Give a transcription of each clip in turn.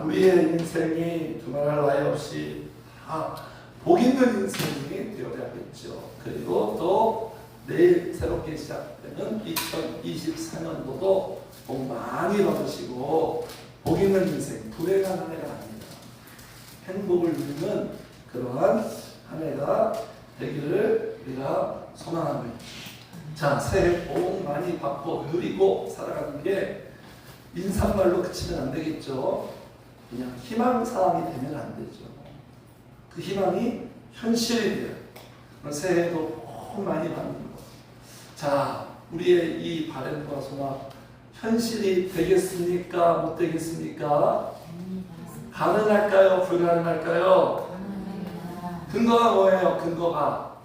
우리의 인생이 두말할 나위 없이 다 복 있는 인생이 되어야겠죠. 그리고 또 내일 새롭게 시작되는 2024년도도 복 많이 받으시고 복 있는 인생, 불행한 한 해가 아닙니다. 행복을 누리는 그러한 한 해가 되기를 우리가 소망합니다. 자, 새해 복 많이 받고 누리고 살아가는 게 인사말로 그치면 안 되겠죠. 그냥 희망사항이 되면 안 되죠. 그 희망이 현실이 돼요. 새해도 복 많이 받는 것. 자, 우리의 이 바램과 소망 현실이 되겠습니까? 못 되겠습니까? 가능할까요? 불가능할까요? 근거가 뭐예요? 근거가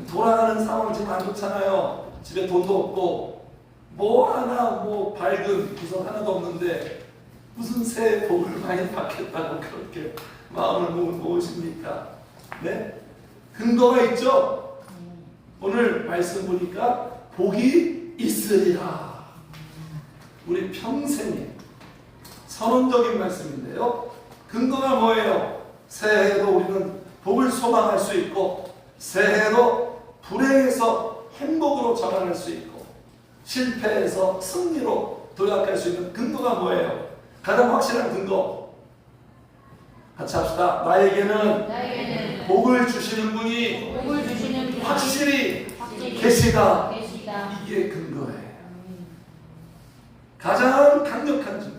돌아가는 상황 지금 안 좋잖아요. 집에 돈도 없고 뭐 하나 뭐 밝은 구석 하나도 없는데 무슨 새해 복을 많이 받겠다고 그렇게 마음을 모으십니까? 네? 근거가 있죠? 오늘 말씀 보니까 복이 있으리라. 우리 평생에 선언적인 말씀인데요. 근거가 뭐예요? 새해에도 우리는 복을 소망할 수 있고 새해에도 불행에서 행복으로 전환할 수 있고 실패에서 승리로 도약할 수 있는 근거가 뭐예요? 가장 확실한 근거 같이 합시다. 나에게는 복을 주시는 분이 확실히 계시다. 이게 근거예요. 가장 강력한 증거,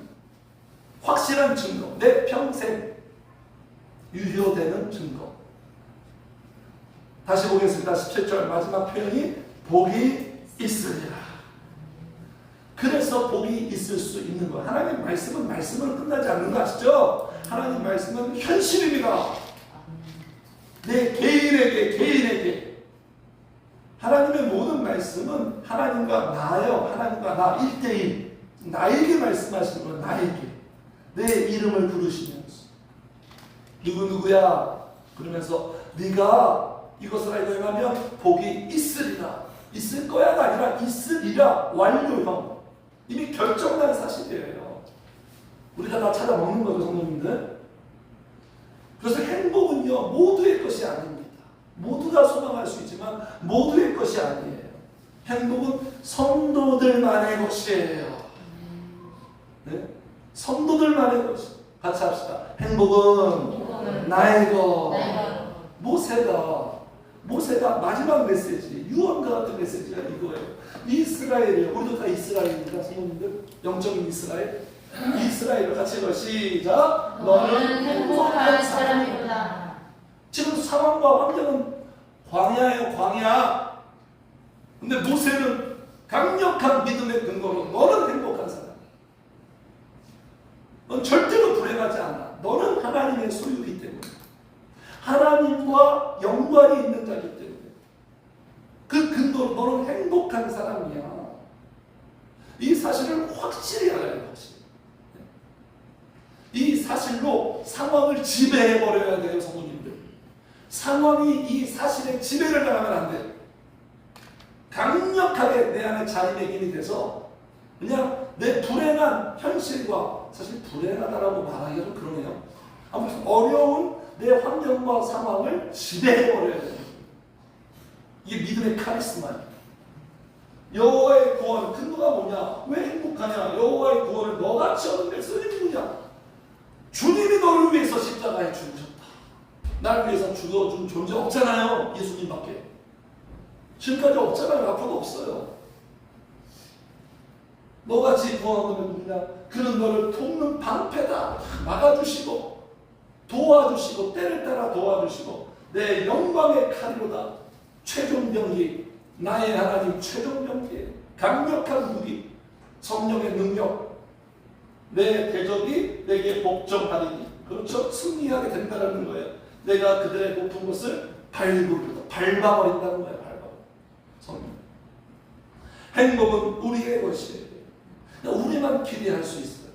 확실한 증거, 내 평생 유효되는 증거. 다시 보겠습니다. 17절 마지막 표현이 복이 있으리라. 그래서 복이 있을 수 있는 거예요. 하나님 말씀은 말씀으로 끝나지 않는 거 아시죠? 하나님 말씀은 현실입니다. 내 개인에게 하나님의 모든 말씀은 하나님과 나예요. 하나님과 나 1대1 나에게 말씀하시는 거예요. 나에게 내 이름을 부르시면서 누구야 그러면서 네가 이것을 알고 행하면 복이 있으리라. 있을 거야가 아니라 있으리라. 완료형. 이미 결정난 사실이에요. 우리가 다 찾아 먹는 거죠, 성도님들. 그래서 행복은요 모두의 것이 아닙니다. 모두가 소망할 수 있지만 모두의 것이 아니에요. 행복은 성도들만의 것이에요. 네? 성도들만의 것. 같이 합시다. 행복은 나의 것. 모세가 마지막 메시지, 유언과 같은 메시지가 이거예요. 이스라엘이에요. 우리도 다 이스라엘입니다. 성도님들. 영적인 이스라엘. 이스라엘을 같이 읽어. 시작. 너는 행복한 사람이구나. 지금 상황과 환경은 광야예요. 광야. 근데 모세는 강력한 믿음의 근거로 너는 행복한 사람. 넌 절대로 불행하지 않아. 너는 하나님의 소유이기 때문에. 하나님과 연관이 있는 자이기 때문에. 그 근거로 너는 행복한 사람이야. 이 사실을 확실히 알아야 돼. 이 사실로 상황을 지배해버려야 돼요. 성도님들. 상황이 이 사실에 지배를 당하면 안 돼요. 강력하게 내 안에 자리매김이 돼서 그냥 내 불행한 현실과, 사실 불행하다라고 말하기가 좀 그러네요. 아무튼 어려운 내 환경과 상황을 지배해버려야 돼요. 이게 믿음의 카리스마예요. 여호와의 구원 근거가 뭐냐? 왜 행복하냐? 여호와의 구원을 너같이 얻은 게 쓰는 분이야. 주님이 너를 위해서 십자가에 죽으셨다. 나를 위해서 죽어준 존재 없잖아요. 예수님밖에. 지금까지 없잖아요. 앞으로도 없어요. 너같이 구원하는 누구냐? 그는 너를 돕는 방패다. 막아주시고 도와주시고 때를 따라 도와주시고 내 영광의 칼이로다. 최종 병기, 나의 하나님 최종 병기, 강력한 무기, 성령의 능력, 내 대적이 내게 복종하리니. 그렇죠? 승리하게 된다는 거예요. 내가 그들의 높은 곳을 밟아버린다는 거예요. 성령. 행복은 우리의 것이에요. 우리만 기대할 수 있어요.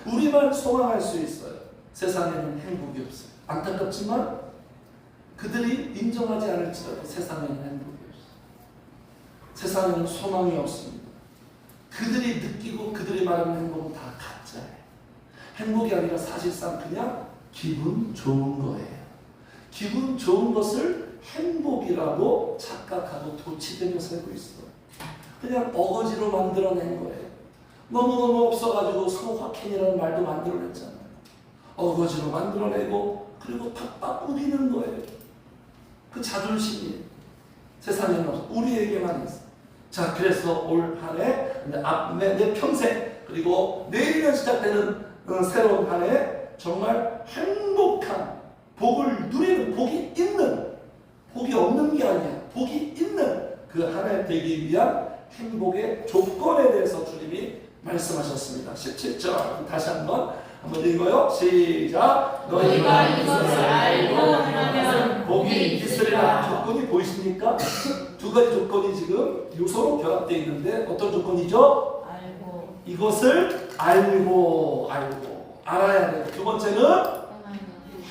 우리만 소망할 수 있어요. 세상에는 행복이 없어요. 안타깝지만 그들이 인정하지 않을지라도 세상에는 행복이 없어요. 세상에는 소망이 없습니다. 그들이 느끼고 그들이 말하는 행복은 다 가짜예요. 행복이 아니라 사실상 그냥 기분 좋은 거예요. 기분 좋은 것을 행복이라고 착각하고 도취되며 살고 있어. 그냥 어거지로 만들어낸 거예요. 너무너무 없어가지고 소확행이라는 말도 만들어냈잖아요. 어거지로 만들어내고 그리고 팍팍 우기는 거예요. 그 자존심이 세상에는 없어. 우리에게만 있어. 자, 그래서 올 한 해, 내 평생, 그리고 내일이면 시작되는 새로운 한 해 정말 행복한 복을 누리는, 복이 있는, 복이 없는 게 아니야. 복이 있는 그 한 해 되기 위한 행복의 조건에 대해서 주님이 말씀하셨습니다. 17절 다시 한번 읽어요. 시작. 너희가 이것을 알고 행하면 복이 있으리라. 조건이 보이십니까? 두 가지 조건이 지금 요소로 결합되어 있는데 어떤 조건이죠? 알고 이것을 알고 알아야 돼요. 두 번째는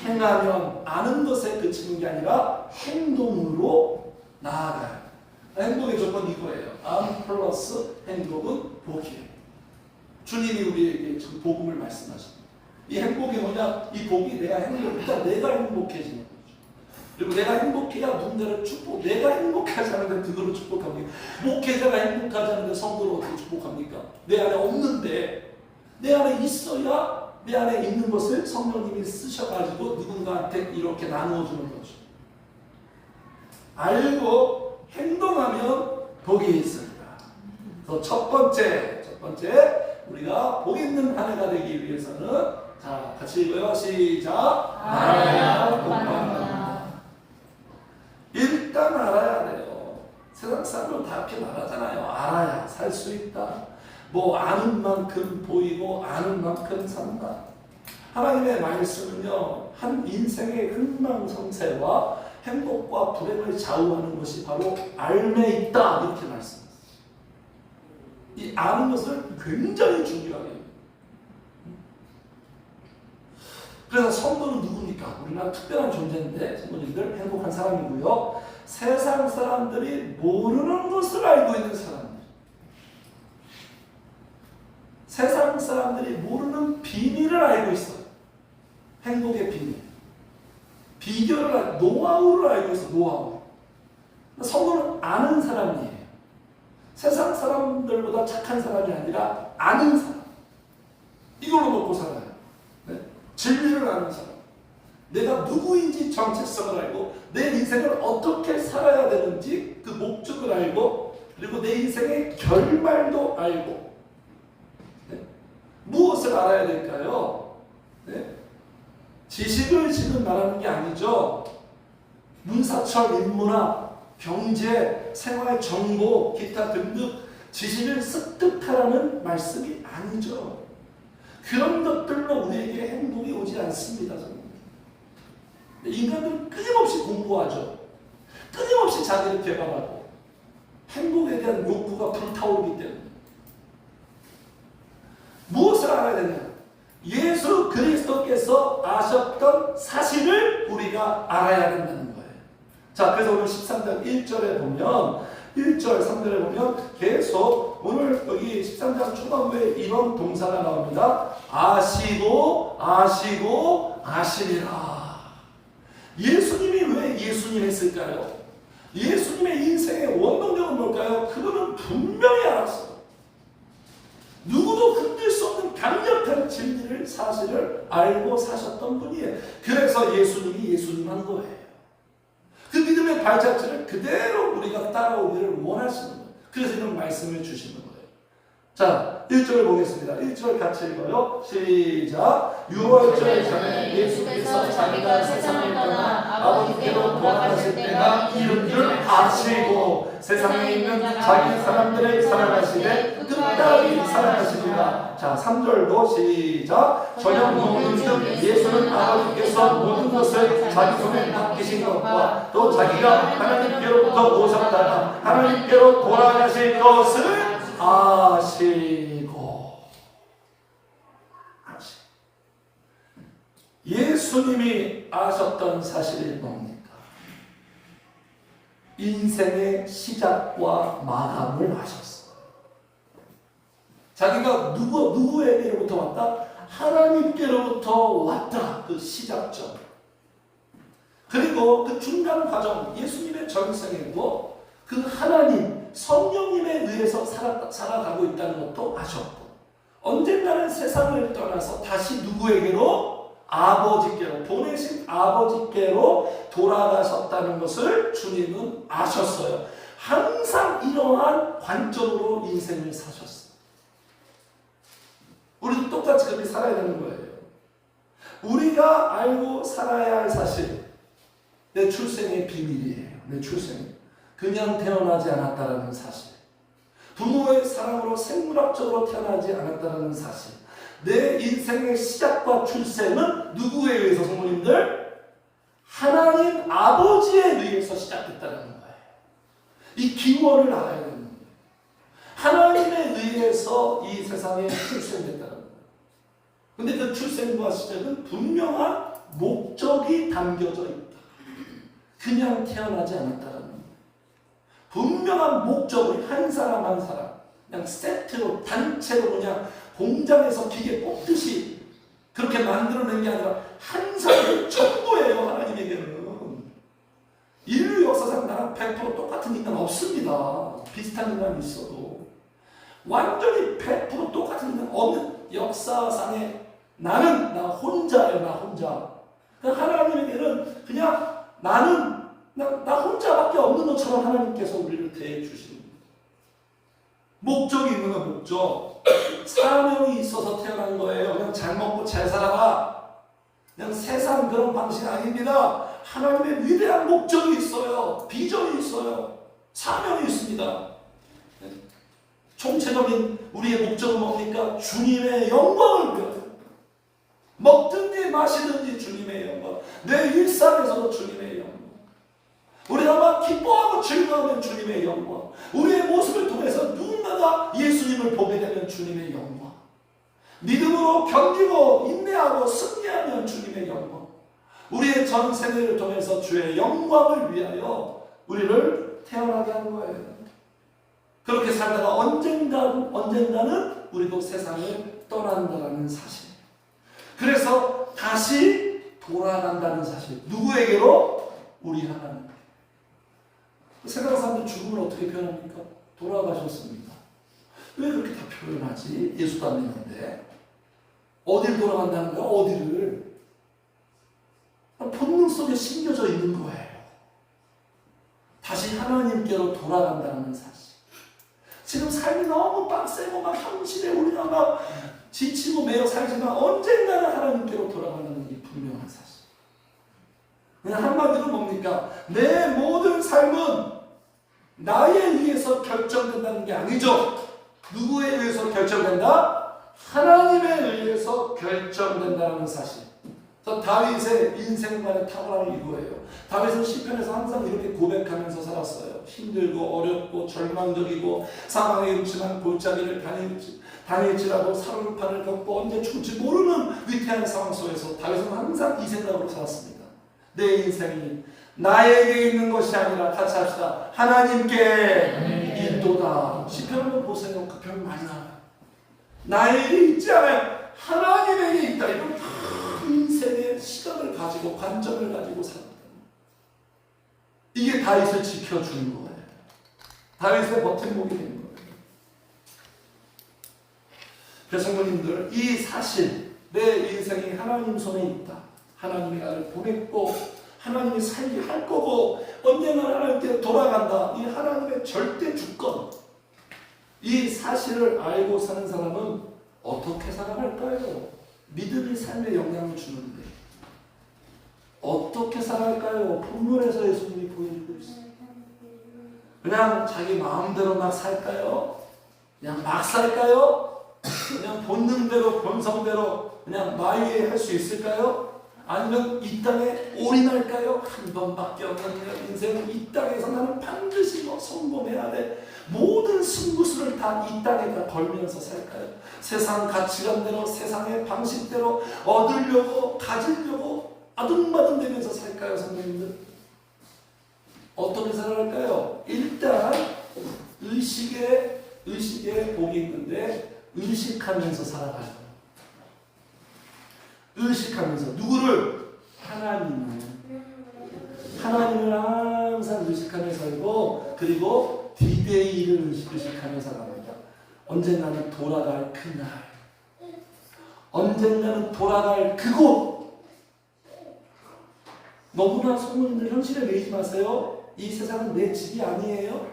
행하면, 아는 것에 그치는 게 아니라 행동으로 나아가요. 행복의 조건이 이거예요. 안 플러스 행복은 복이에요. 주님이 우리에게 지금 복음을 말씀하십니다. 이 행복이 뭐냐? 이 복이 내가 행복해지는 거죠. 그리고 내가 행복해야 누군가를 축복, 내가 행복하지 않은데 그거를 축복합니까? 목회자가 행복하지 않은데 성도를 어떻게 축복합니까? 내 안에 없는데, 내 안에 있어야 내 안에 있는 것을 성령님이 쓰셔가지고 누군가한테 이렇게 나누어주는 거죠. 알고 행동하면 복이 있습니다. 그래서 첫 번째 우리가 복 있는 한 해가 되기 위해서는, 자, 같이 읽어요. 시작. 알아야 복받는다. 일단 알아야 돼요. 세상 사람들은 다 이렇게 말하잖아요. 알아야 살 수 있다. 뭐 아는 만큼 보이고 아는 만큼 산다. 하나님의 말씀은요, 한 인생의 흥망성쇠와 행복과 불행을 좌우하는 것이 바로 알매 있다, 이렇게 말씀하셨어요. 이 아는 것을 굉장히 중요하게 해요. 그래서 성도는 누굽니까? 우리나라 특별한 존재인데, 성도님들 행복한 사람이고요. 세상 사람들이 모르는 것을 알고 있는 사람들. 세상 사람들이 모르는 비밀을 알고 있어요. 행복의 비밀. 비결을 노하우를 알고 있어. 노하우. 성도는 아는 사람이에요. 세상 사람들보다 착한 사람이 아니라 아는 사람. 이걸로 먹고 살아요. 네? 진리를 아는 사람. 내가 누구인지 정체성을 알고 내 인생을 어떻게 살아야 되는지 그 목적을 알고, 그리고 내 인생의 결말도 알고. 네? 무엇을 알아야 될까요? 네? 지식을 지금 말하는 게 아니죠. 문사철, 인문학, 경제, 생활 정보, 기타 등등 지식을 습득하라는 말씀이 아니죠. 그런 것들로 우리에게 행복이 오지 않습니다. 인간들은 끊임없이 공부하죠. 끊임없이 자기를 개발하고 행복에 대한 욕구가 불타오르기 때문에. 무엇을 알아야 되냐? 예수 그리스도께서 아셨던 사실을 우리가 알아야 된다는 거예요. 자, 그래서 오늘 13장 1절에 보면, 1절, 3절에 보면 계속 오늘 여기 13장 초반부에 이런 동사가 나옵니다. 아시고 아시리라. 예수님이 왜 예수님 했을까요? 예수님의 인생의 원동력은 뭘까요? 그거는 분명히 알았어요. 누구도 흔들 수 없는 강력한 진리를, 사실을 알고 사셨던 분이에요. 그래서 예수님이 예수님 한 거예요. 그 믿음의 발자취를 그대로 우리가 따라오기를 원하시는 거예요. 그래서 이런 말씀을 주시는 거예요. 자, 1절을 보겠습니다. 1절 같이 읽어요. 시작. 6월절 전에 예수께서 자기가 세상을 떠나 아버지께로 돌아가실 때가 이른 줄 아시고 세상에 있는 자기 사람들을 사랑하시되 끝까지 사랑하시리라. 자, 3절도 시작. 저녁 먹는 중 예수는 아버지께서 모든 것을 자기 손에 맡기신 것과 또 자기가 하나님께로부터 오셨다가 하나님께로 돌아가실 것을 아시고. 예수님이 아셨던 사실이 뭡니까? 인생의 시작과 마감을 아셨어요. 자기가 누구에게로부터 왔다? 하나님께로부터 왔다. 그 시작점. 그리고 그 중간 과정, 예수님의 전생에도 그 하나님, 성령님에 의해서 살아가고 있다는 것도 아셨고, 언젠가는 세상을 떠나서 다시 누구에게로? 아버지께로, 보내신 아버지께로 돌아가셨다는 것을 주님은 아셨어요. 항상 이러한 관점으로 인생을 사셨어요. 우리도 똑같이 그렇게 살아야 되는 거예요. 우리가 알고 살아야 할 사실, 내 출생의 비밀이에요. 내 출생. 그냥 태어나지 않았다라는 사실. 부모의 사랑으로 생물학적으로 태어나지 않았다는 사실. 내 인생의 시작과 출생은 누구에 의해서, 성모님들? 하나님 아버지에 의해서 시작됐다는 거예요. 이 기원을 알아야 되는 거예요. 하나님에 의해서 이 세상에 출생됐다는 거예요. 근데 그 출생과 시작은 분명한 목적이 담겨져 있다. 그냥 태어나지 않았다는 거예요. 분명한 목적을 한 사람 한 사람 그냥 세트로, 단체로 그냥 공장에서 기계 뽑듯이 그렇게 만들어낸 게 아니라 한 사람의 전부예요. 하나님에게는 인류 역사상 나랑 100% 똑같은 인간 없습니다. 비슷한 인간이 있어도 완전히 100% 똑같은 인간 없는 역사상에 나는 나 혼자예요. 나 혼자. 하나님에게는 그냥 나는 나 혼자밖에 없는 것처럼 하나님께서 우리를 대해 주십니다. 목적이 있는 건 목적. 사명이 있어서 태어난 거예요. 그냥 잘 먹고 잘 살아라. 그냥 세상 그런 방식 아닙니다. 하나님의 위대한 목적이 있어요. 비전이 있어요. 사명이 있습니다. 총체적인 우리의 목적은 뭡니까? 주님의 영광을 위하여. 먹든지 마시든지 주님의 영광. 내 일상에서도 주님의 영광. 우리가 기뻐하고 즐거워하면 주님의 영광. 우리의 모습을 통해서 누군가가 예수님을 보게 되면 주님의 영광. 믿음으로 견디고 인내하고 승리하면 주님의 영광. 우리의 전 세대를 통해서 주의 영광을 위하여 우리를 태어나게 한 거예요. 그렇게 살다가 언젠가는 우리도 세상을 떠난다는 사실. 그래서 다시 돌아간다는 사실. 누구에게로? 우리 하나님. 세상 사람들 죽음을 어떻게 표현합니까? 돌아가셨습니다. 왜 그렇게 다 표현하지? 예수도 안 믿는데. 어디를 돌아간다는 거야? 어디를? 본능 속에 심겨져 있는 거예요. 다시 하나님께로 돌아간다는 사실. 지금 삶이 너무 빡세고 막 현실에 우리가 막 지치고 매여 살지만 언젠가는 하나님께로 돌아가는 게 분명한 사실. 그냥 한마디로 뭡니까? 내 모든 삶은 나에 의해서 결정된다는 게 아니죠. 누구에 의해서 결정된다? 하나님에 의해서 결정된다는 사실. 다윗의 인생만의 탁월함이 이거예요. 다윗은 시편에서 항상 이렇게 고백하면서 살았어요. 힘들고 어렵고 절망적이고 상황에 있지만 골짜기를 다닐지라도 사울판을 겪고 언제 죽을지 모르는 위태한 상황 속에서 다윗은 항상 이 생각으로 살았습니다. 내 인생이 나에게 있는 것이 아니라, 같이 합시다, 하나님께 있도다. 시편 한번 보세요. 그 편 많이 나와요. 나에게 있지 않아요. 하나님에게 있다. 이런 인생의 시각을 가지고, 관점을 가지고 살았다. 이게 다윗을 지켜주는 거예요. 다윗의 버팀목이 되는 거예요. 그래서 성도님들, 이 사실, 내 인생이 하나님 손에 있다. 하나님이 나를 보냈고 하나님이 살게 할 거고 언젠가 하나님께 돌아간다. 이 하나님의 절대 주권, 이 사실을 알고 사는 사람은 어떻게 살아갈까요? 믿음이 삶에 영향을 주는데 어떻게 살아갈까요? 본문에서 예수님이 보여주고 있어요. 그냥 자기 마음대로 막 살까요? 그냥 막 살까요? 그냥 본능대로 본성대로 그냥 마위에 할 수 있을까요? 아니면 이 땅에 올인할까요? 한 번밖에 없는 인생은 이 땅에서 나는 반드시 성공해야 돼. 모든 승부수를 다 이 땅에다 걸면서 살까요? 세상 가치관대로, 세상의 방식대로 얻으려고, 가지려고 아둥바둥대면서 살까요, 선생님들? 어떻게 살아갈까요? 일단 의식에 복이 있는데 의식하면서 살아가요. 의식하면서 누구를? 하나님을 항상 의식하며 살고 그리고 디데이를 의식하며 살아갑니다. 언젠가는 돌아갈 그날, 언젠가는 돌아갈 그곳. 너무나 소문있는 현실에 매이지 마세요. 이 세상은 내 집이 아니에요.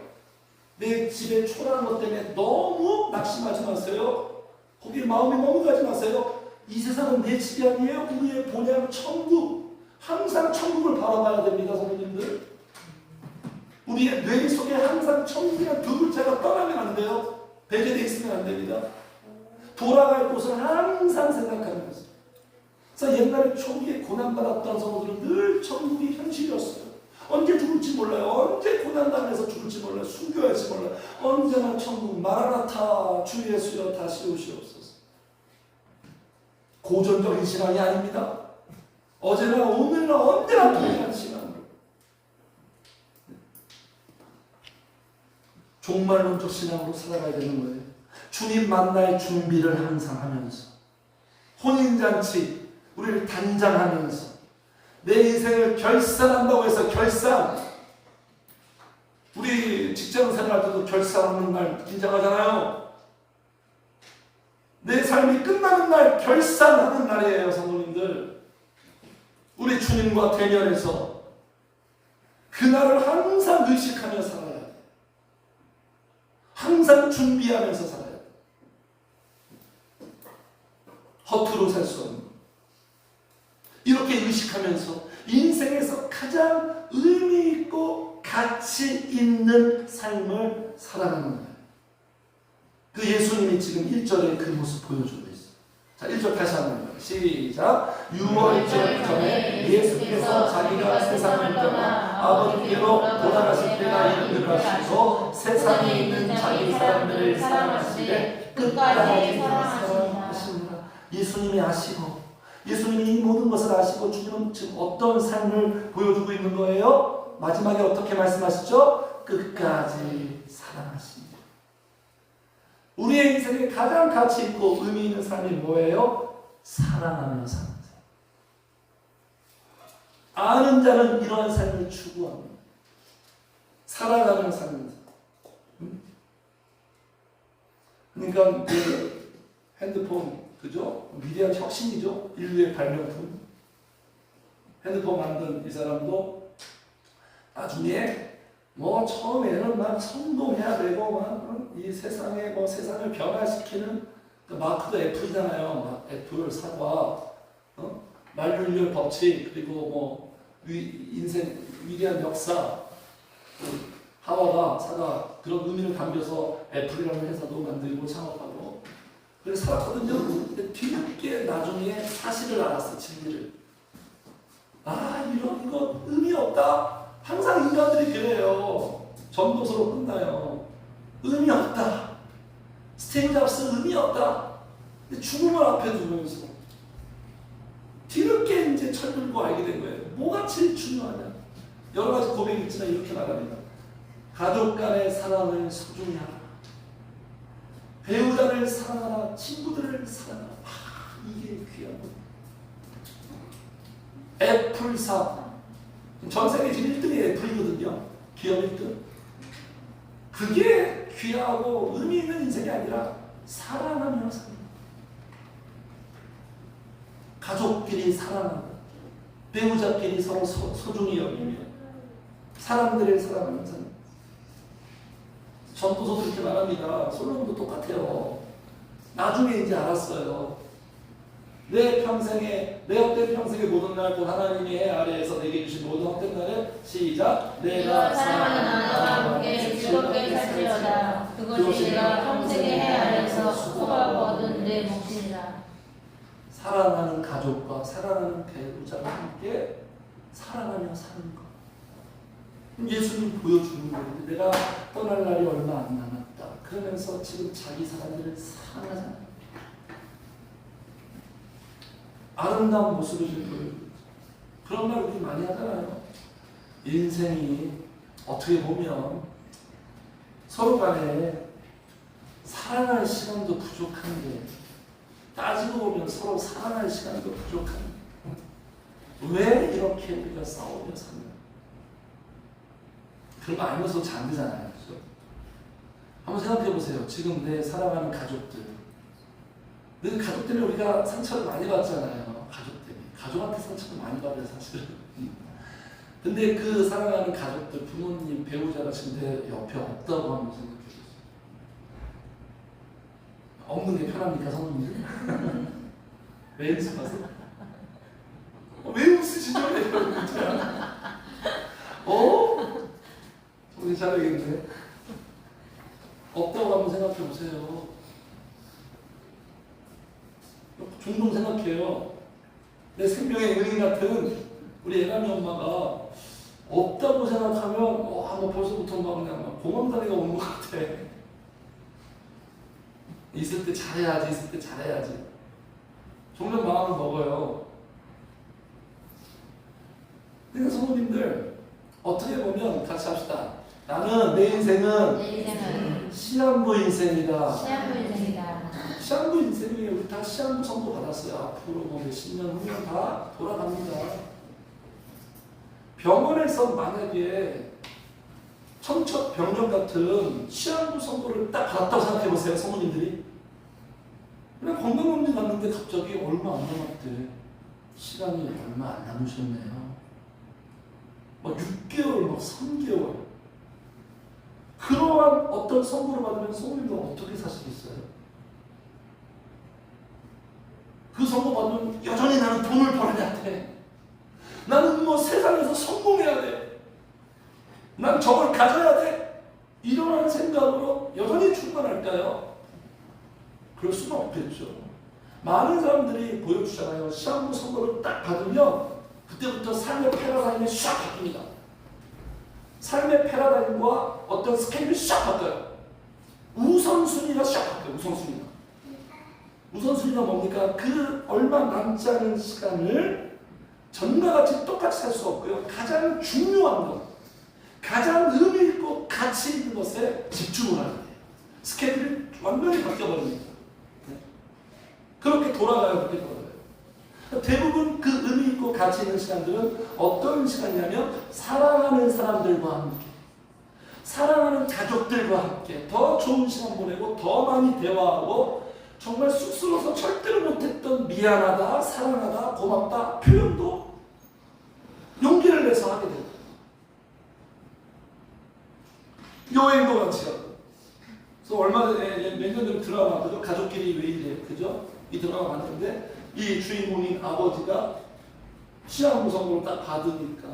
내 집에 초라한 것 때문에 너무 낙심하지 마세요. 거기에 마음이 넘어가지 마세요. 이 세상은 내 집이 아니에요. 우리의 본향 천국. 항상 천국을 바라봐야 됩니다, 선생님들. 우리의 뇌 속에 항상 천국이란 두 글자가 떠나면 안 돼요. 배제되어 있으면 안 됩니다. 돌아갈 곳을 항상 생각하는 거죠. 그래서 옛날에 초기에 고난받았던 성도들은 늘 천국이 현실이었어요. 언제 죽을지 몰라요. 언제 고난당해서 죽을지 몰라요. 순교할지 몰라요. 언제나 천국 마라나타 주 예수여 다시 오시옵소서. 고전적인 신앙이 아닙니다. 어제나 오늘나 언제나 동일한 신앙으로 종말론적 신앙으로 살아가야 되는 거예요. 주님 만날 준비를 항상 하면서 혼인잔치 우리를 단장하면서 내 인생을 결산한다고 해서 결산, 우리 직장 생활할 때도 결산하는 날 긴장하잖아요. 내 삶이 끝나는 날 결산하는 날이에요, 성도님들. 우리 주님과 대면해서 그날을 항상 의식하며 살아야 돼요. 항상 준비하면서 살아야 돼요. 허투루 살 수 없는, 이렇게 의식하면서 인생에서 가장 의미 있고 가치 있는 삶을 살아가는 거예요. 그 예수님이 지금 1절에 그 모습 보여주고 있어요. 자, 1절 다시 한번 시작. 6월절 전에 예수께서 자기가 세상을 떠나 아버지께로 돌아가실 때가 이름을 하시고 세상에 있는 자기 사람들을 사랑하시되 끝까지 사랑하시니라. 예수님이 아시고, 예수님이 이 모든 것을 아시고 주님은 지금 어떤 삶을 보여주고 있는 거예요? 마지막에 어떻게 말씀하시죠? 끝까지 사랑하십니다. 우리의 인생에 가장 가치 있고 의미 있는 삶이 뭐예요? 사랑하며 사는 삶. 아는 자는 이러한 삶을 추구합니다. 사랑하며 사는 삶. 그러니까 그 핸드폰, 그죠? 위대한 혁신이죠. 인류의 발명품. 핸드폰 만든 이 사람도 나중에 뭐 처음에는 막 성공해야 되고 막 이 세상에 뭐 세상을 변화시키는 그 마크도 애플이잖아요. 막 애플 사과, 만륜율 법칙, 그리고 뭐 인생 위대한 역사, 하와가 사과, 그런 의미를 담겨서 애플이라는 회사도 만들고 창업하고 그래서 살았거든요. 근데 뒤늦게 나중에 사실을 알았어, 진리를. 아, 이거 의미 없다. 항상 인간들이 그래요. 전도서로 끝나요. 의미 없다. 스티브 잡스 의미 없다. 근데 죽음을 앞에 두면서 뒤늦게 이제 철들고 알게 된 거예요. 뭐가 제일 중요하냐. 여러 가지 고백이 있지만 이렇게 말합니다. 가족 간의 사랑을 소중히 하라. 배우자를 사랑하라. 친구들을 사랑하라. 이게 귀한 거예요. 애플사. 전 세계 지금 1등이 애플이거든요. 기업 1등. 그게 귀하고 의미 있는 인생이 아니라 사랑하며 사는, 가족끼리 사랑하고 배우자끼리 서로 소중히 여기며 사람들을 사랑하며 사는. 전도서도 이렇게 말합니다. 솔로몬도 똑같아요. 나중에 이제 알았어요. 내 평생에, 내 헛된 평생의 모든 날 곧 하나님의 해 아래에서 내게 주신 모든 헛된 날에 시작. 내가 사랑하는 아내와 함께 즐겁게 살지어다. 그것이 내가 평생의 해 아래에서 수고하고 얻은 내 몫이니라. 사랑하는 가족과 사랑하는 배우자와 함께 사랑하며 사는 것. 예수님 보여주는 거예요. 내가 떠날 날이 얼마 안 남았다. 그러면서 지금 자기 사람들을 사랑하잖아요. 아름다운 모습을 보여주고 그런 말 우리 많이 하잖아요. 인생이 어떻게 보면 서로 간에 사랑할 시간도 부족한데 따지고 보면 서로 사랑할 시간도 부족합니다. 왜 이렇게 우리가 싸우며 사냐? 그런 거 알면서 잘 안 되잖아요. 그죠? 한번 생각해 보세요. 지금 내 사랑하는 가족들. 늘 가족 때문에 우리가 상처를 많이 받잖아요. 가족 때문에. 가족한테 상처를 많이 받아요, 사실은. 근데 그 사랑하는 가족들, 부모님, 배우자가 지금 내 옆에 없다고 한번 생각해 보세요. 없는 게 편합니까, 성도님들? 왜 웃으세요? 왜 웃으시죠? 우리 잘하겠네. 없다고 한번 생각해 보세요. 종종 생각해요. 내 생명의 은인 같은 우리 애가미 엄마가 없다고 생각하면 뭐 벌써부터 막 그냥 막 공황장애가 오는 것 같아. 있을 때 잘해야지, 있을 때 잘해야지. 종종 마음을 먹어요. 그러니까 성도님들 어떻게 보면 같이 합시다. 나는 내 인생은 시한부 인생이다. 시한부 인생이에요. 우리 다 시한부 선고 받았어요. 앞으로 뭐 몇십 년 후면 다 돌아갑니다. 병원에서 만약에 청첩병력 같은 시한부 선고를 딱 받았다고 생각해 보세요, 성도님들이. 그냥 건강검진 갔는데 갑자기 얼마 안 남았대. 시간이 얼마 안 남으셨네요. 막 6개월, 막 3개월. 그러한 어떤 선고를 받으면 성도님들 어떻게 사시겠어요? 그 선고 받으면 여전히 나는 돈을 벌어야 돼. 나는 뭐 세상에서 성공해야 돼. 난 저걸 가져야 돼. 이런 생각으로 여전히 출발할까요? 그럴 수는 없겠죠. 많은 사람들이 보여주잖아요. 시한부 선고를 딱 받으면 그때부터 삶의 패러다임이 샥 바뀝니다. 삶의 패러다임과 어떤 스케일이 샥 바뀌어요. 우선순위가 샥 바뀌어요. 우선순위가 뭡니까? 그 얼마 남지 않은 시간을 전과 같이 똑같이 살 수 없고요. 가장 중요한 것, 가장 의미 있고 가치 있는 것에 집중을 하는 거예요. 스케줄이 완전히 바뀌어버립니다. 그렇게 돌아가요. 대부분 그 의미 있고 가치 있는 시간들은 어떤 시간이냐면 사랑하는 사람들과 함께, 사랑하는 가족들과 함께 더 좋은 시간 보내고 더 많이 대화하고 정말 쑥스러워서 절대로 못했던 미안하다, 사랑하다, 고맙다 표현도 용기를 내서 하게 됩니다. 여행도 같이 가고. 그래서 얼마 전에 몇 년 전 드라마, 그죠? 가족끼리 왜 이래, 그죠? 이 드라마 봤는데 이 주인공인 아버지가 시한부 선고를 딱 받으니까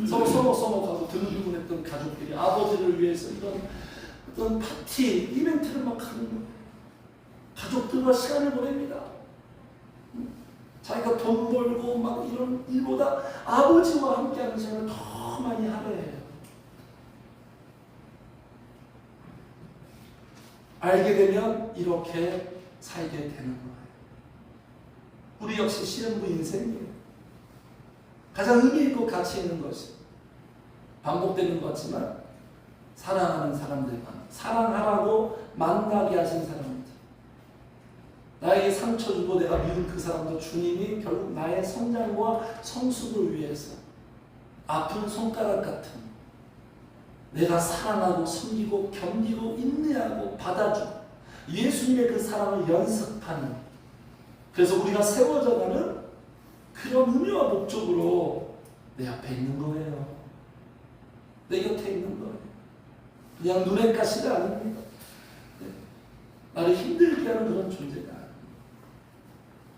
서로 써먹하고 드문드문했던 가족끼리 아버지를 위해서 이런 어떤 파티, 이벤트를 막 하는 거예요. 가족들과 시간을 보냅니다. 자기가 돈 벌고 막 이런 일보다 아버지와 함께하는 시간을 더 많이 하래요. 알게 되면 이렇게 살게 되는 거예요. 우리 역시 시한부 인생이에요. 가장 의미 있고 가치 있는 것이 반복되는 것 같지만 사랑하는 사람들만, 사랑하라고 만나게 하신 사람들, 나에게 상처 주고 내가 믿은 그 사람도 주님이 결국 나의 성장과 성숙을 위해서 아픈 손가락 같은 내가 사랑하고 섬기고 견디고 인내하고 받아주고 예수님의 그 사랑을 연습하는, 그래서 우리가 세워져가는 그런 의미와 목적으로 내 앞에 있는 거예요. 내 곁에 있는 거예요. 그냥 눈에 가시가 아닙니다. 나를 힘들게 하는 그런 존재가 아닙니다.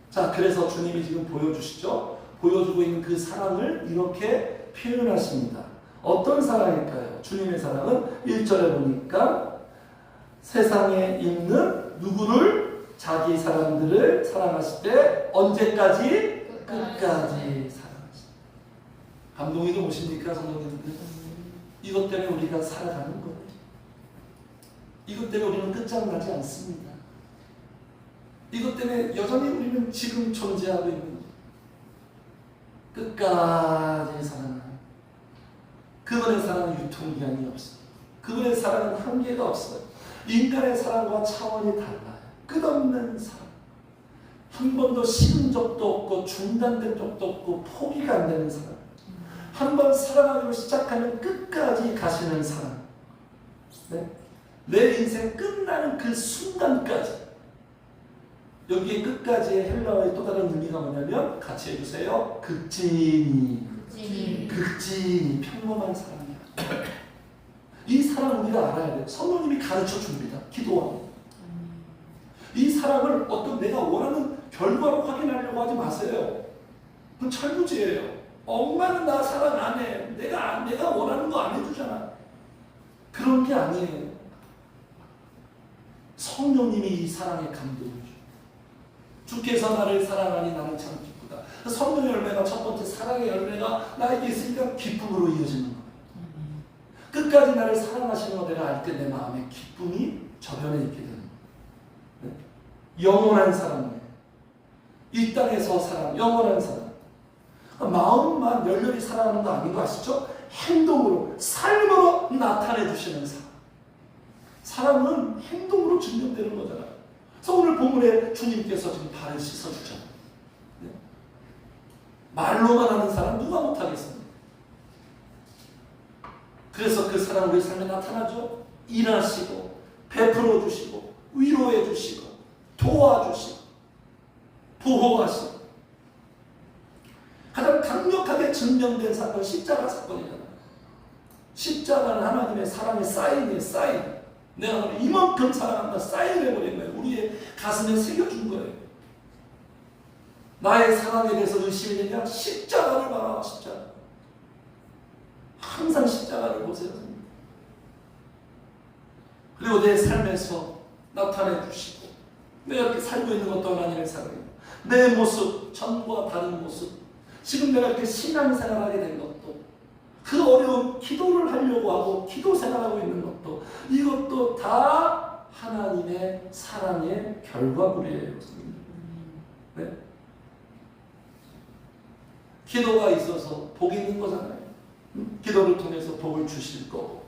자, 그래서 주님이 지금 보여주시죠. 보여주고 있는 그 사랑을 이렇게 표현하십니다. 어떤 사랑일까요? 주님의 사랑은 1절에 보니까 세상에 있는 누구를, 자기 사람들을 사랑하실 때 언제까지? 끝까지 사랑하십니다. 감동이 좀 오십니까, 성도님들? 이것 때문에 우리가 살아가는 거예요. 이것 때문에 우리는 끝장나지 않습니다. 이것 때문에 여전히 우리는 지금 존재하고 있는 거예요. 끝까지 사랑하는, 그분의 사랑은 유통기한이 없어요. 그분의 사랑은 한계가 없어요. 인간의 사랑과 차원이 달라요. 끝없는 사랑. 한 번도 식은 적도 없고 중단된 적도 없고 포기가 안 되는 사람. 한 번 사랑하기로 시작하면 끝까지 가시는 사람. 네? 내 인생 끝나는 그 순간까지. 여기에 끝까지의 헬라어의 또 다른 의미가 뭐냐면 같이 해주세요. 극진히 평범한 사랑이야. 이 사랑 우리가 알아야 돼. 성령님이 가르쳐 줍니다. 기도하고. 이 사랑을 어떤 내가 원하는 결과로 확인하려고 하지 마세요. 그건 철부지예요. 엄마는 나 사랑 안 해. 내가 원하는 거 안 해주잖아. 그런 게 아니에요. 성령님이 이 사랑에 감동을 줘. 주께서 나를 사랑하니 나는 참 기쁘다. 성령의 열매가 첫 번째 사랑의 열매가 나에게 있으니까 기쁨으로 이어지는 거예요. 끝까지 나를 사랑하시는 거 내가 알 때 내 마음에 기쁨이 저변에 있게 되는 거예요. 영원한 사랑이에요. 이 땅에서 사랑, 영원한 사랑. 마음만 열렬히 사랑하는 거 아닌 거 아시죠? 행동으로, 삶으로 나타내 주시는 사랑. 사랑은 행동으로 증명되는 거잖아요. 그래서 오늘 본문에 주님께서 지금 발을 씻어주잖아요. 네? 말로만 하는 사람 누가 못하겠습니까? 그래서 그 사랑 우리 삶에 나타나죠. 일하시고 베풀어 주시고 위로해 주시고 도와주시고 보호하시고. 가장 강력하게 증명된 사건 십자가 사건이잖아요. 십자가는 하나님의 사랑의 사인이에요. 사인. 내가 너를 이만큼 사랑한다 사인을 해버린 거예요. 우리의 가슴에 새겨준 거예요. 나의 사랑에 대해서 의심이 되냐? 십자가를 봐라. 십자가. 항상 십자가를 보세요. 그리고 내 삶에서 나타내 주시고 내가 이렇게 살고 있는 것도 하나님의 사랑이에요. 내 모습, 전과 다른 모습, 지금 내가 이렇게 신앙생활하게 된 것도, 그 어려운 기도를 하려고 하고 기도 생활하고 있는 것도, 이것도 다 하나님의 사랑의 결과물이에요. 네? 기도가 있어서 복이 있는 거잖아요. 기도를 통해서 복을 주실 거고,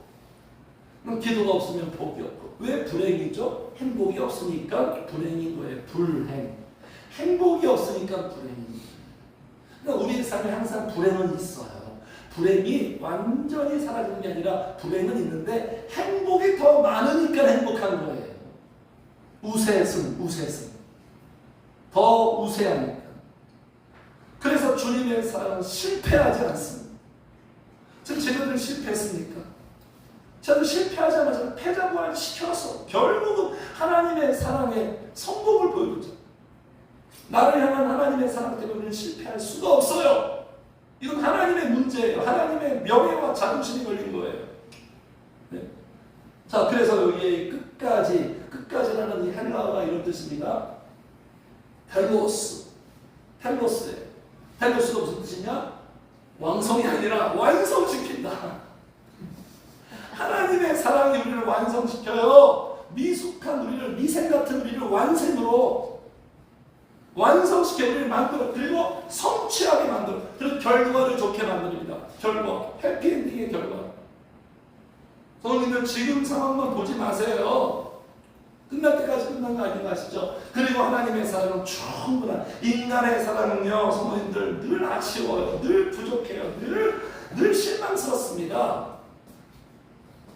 기도가 없으면 복이 없고. 왜 불행이죠? 행복이 없으니까 불행인 거예요. 불행. 행복이 없으니까 불행인 거예요. 그러니까 우리의 삶에 항상 불행은 있어요. 불행이 완전히 사라지는 게 아니라 불행은 있는데 행복이 더 많으니까 행복한 거예요. 우세승. 더 우세하니까. 그래서 주님의 사랑은 실패하지 않습니다. 지금 제자들은 실패했습니까? 저도 실패하자마자 패자부활 시켜서 결국은 하나님의 사랑의 성공을 보여주죠. 나를 향한 하나님의 사랑 때문에 우리는 실패할 수가 없어요. 이건 하나님의 문제예요. 하나님의 명예와 자존심이 걸린 거예요. 네. 자, 그래서 여기에 끝까지라는 이 헬라어가 이런 뜻입니다. 텔로스예요. 텔로스가 무슨 뜻이냐? 왕성이 아니라 완성시킨다. 하나님의 사랑이 우리를 완성시켜요. 미숙한 우리를, 미생 같은 우리를 완생으로 완성시켜 우리를 만들어, 그리고 성취하게 만들어, 그리고 결과를 좋게 만듭니다. 결과, 해피엔딩의 결과. 성도님들 지금 상황만 보지 마세요. 끝날 때까지 끝난 거 아시죠? 그리고 하나님의 사랑은 충분한, 인간의 사랑은요, 성도님들 늘 아쉬워요. 늘 부족해요. 늘 실망스럽습니다.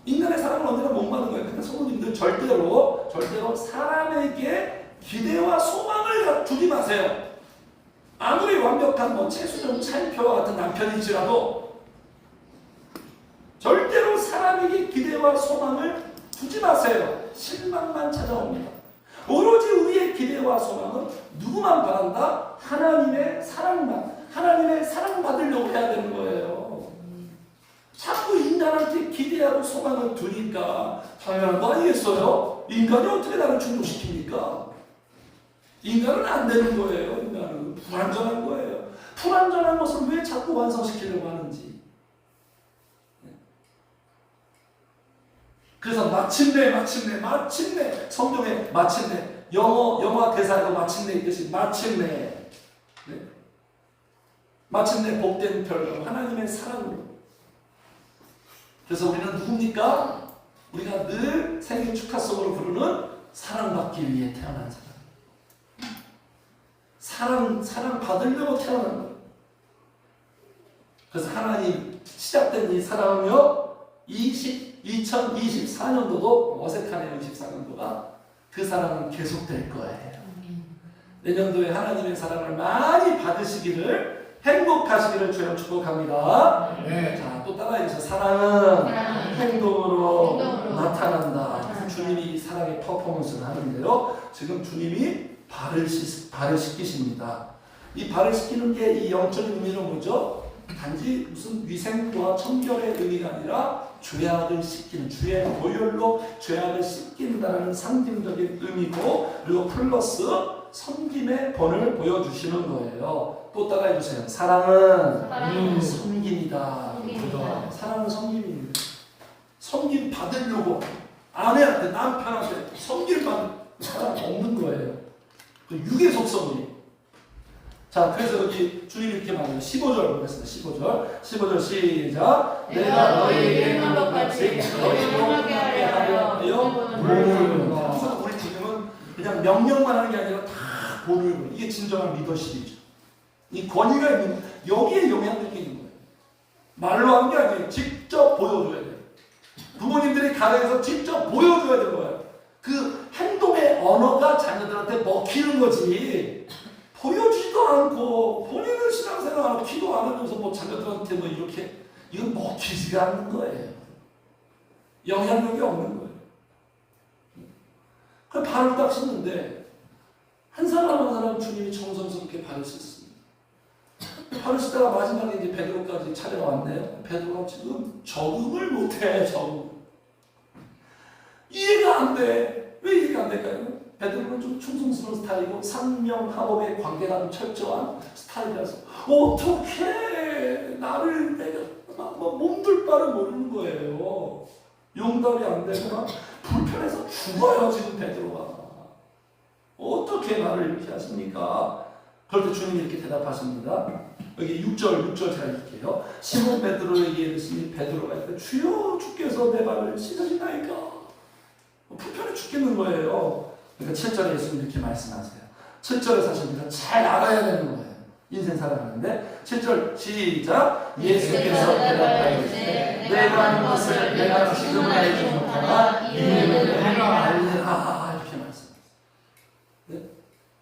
인간의 사랑은 언제나 목마른 거예요. 근데 성도님들 절대로 사람에게 기대와 소망을 두지 마세요. 아무리 완벽한 최수정 차인표와 같은 남편일지라도 절대로 사람에게 기대와 소망을 두지 마세요. 실망만 찾아옵니다. 오로지 우리의 기대와 소망은 누구만 바란다? 하나님의 사랑만, 하나님의 사랑받으려고 해야 되는 거예요. 자꾸 인간한테 기대하고 소망을 두니까 당연한 거 아니겠어요? 인간이 어떻게 나를 충족시킵니까? 인간은 안 되는 거예요. 인간은 불완전한 거예요. 불완전한 것을 왜 자꾸 완성시키려고 하는지. 그래서 마침내 성경에 마침내, 영어 대사에도 마침내 있듯이 마침내 복된 결과 하나님의 사랑으로. 그래서 우리는 누굽니까? 우리가 늘 생일 축하송으로 부르는 사랑받기 위해 태어난 사람. 사랑 받으려고 태어난 거예요. 그래서 하나님 시작된 이 사랑은요, 2024년도도 어색하네요. 24년도가 그 사랑은 계속될 거예요. 내년도에 하나님의 사랑을 많이 받으시기를, 행복하시기를 주여 축복합니다. 네. 자, 또 따라해주세요. 사랑은 행동으로 행동으로 나타난다. 나타난다. 주님이 이 사랑의 퍼포먼스를 하는데요. 지금 주님이 발을 씻기십니다. 이 발을 씻기는 게 이 영적인 의미는 뭐죠? 단지 무슨 위생과 청결의 의미가 아니라 죄악을 씻기는, 주의 보혈로 죄악을 씻긴다는 상징적인 의미고, 그리고 플러스 섬김의 본을 보여주시는 거예요. 또 따라해주세요. 사랑은 섬김이다. 섬김이다. 사랑은 섬김입니다. 섬김 받으려고 아내한테, 남편한테 섬김 받는 사람 없는 거예요. 그 육의 속성이. 자, 그래서 여기 주님이 이렇게 말해요. 15절 보겠습니다. 15절 시작. 내가 너희에게 행한 것 같이 너희를 행하게 하려 하여 항상 우리 지금은 그냥 명령만 하는 게 아니라 다 보는, 이게 진정한 리더십이죠. 이 권위가 있는, 여기에 영향력이 있는 거예요. 말로 하는 게 아니에요. 직접 보여줘야 돼요. 부모님들이 가정에서 직접 보여줘야 되는 거예요. 그 행동의 언어가 자녀들한테 먹히는 거지. 보여주지도 않고 본인은 신앙생활 안 하고 기도 안 하면서 뭐 자녀들한테 뭐 이렇게, 이건 먹히지가 않는 거예요. 영향력이 없는 거예요. 그 발을 딱 씻는데 한 사람 한 사람 주님이 정성스럽게 발을 씻습니다. 발을 씻다가 마지막에 이제 베드로까지 차례가 왔네요. 베드로가 지금 적응을 못해. 이해가 안 돼. 왜 이해가 안 될까요? 베드로는 좀 충성스러운 스타일이고 상명하복의 관계가 좀 철저한 스타일이라서 어떻게 나를, 내가 막 몸둘 바를 모르는 거예요. 용답이 안 되거나 불편해서 죽어요. 지금 베드로가 어떻게 나를 이렇게 하십니까? 그럴 때 주님이 이렇게 대답하십니다. 여기 6절 제가 읽게요. 시몬 베드로에게 이르시니 베드로가 이르되 주여 주께서 내 발을 씻으시나이까. 불편해 죽겠는 거예요. 그러니까 7절에 예수님 이렇게 말씀하세요. 7절에 사실 우리가 잘 알아야 되는 거예요. 인생 살아가는데 7절 시작. 예수께서 대답하시되 내가 하는 것을 내가 지금 알지 못하나 이는 알리라. 이렇게 말씀하세요. 네?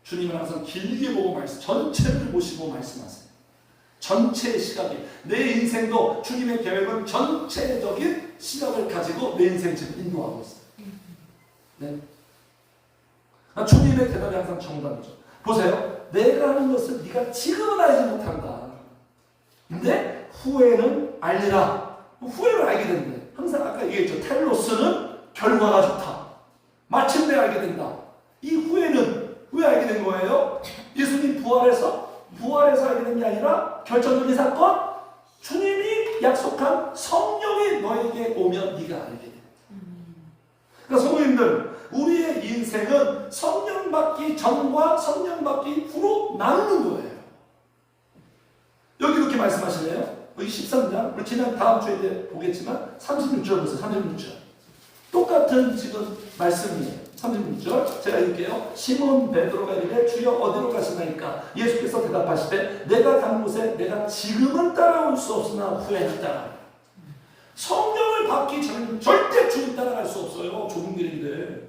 주님은 항상 길게 보고 전체를 보시고 말씀하세요. 전체의 시각이, 내 인생도 주님의 계획은 전체적인 시각을 가지고 내 인생 지금 인도하고 있어요. 네? 주님의 대답이 항상 정답이죠. 보세요. 내가 하는 것을 네가 지금은 알지 못한다. 근데 후에는 알리라. 후에는 알게 된다. 항상 아까 얘기했죠. 텔로스는 결과가 좋다. 마침내 알게 된다. 이 후에는 왜 알게 된 거예요? 예수님 부활해서 알게 된 게 아니라 결정적인 사건, 주님이 약속한 성령이 너에게 오면 네가 알게 돼. 그러니까 성도님들, 우리의 인생은 성령 받기 전과 성령 받기 후로 나누는 거예요. 여기 이렇게 말씀하시네요. 여기 13장, 우리 지난 다음 주에 이제 보겠지만 36절 보세요. 36절. 똑같은 지금 말씀이에요. 36절 제가 읽을게요. 시몬 베드로가 이르되 주여 어디로 가시나이까? 예수께서 대답하시되 내가 가는 곳에 내가 지금은 따라올 수 없으나 후에는 따라간다. 성령을 받기 전에는 절대 주님 따라갈 수 없어요. 좁은 길인데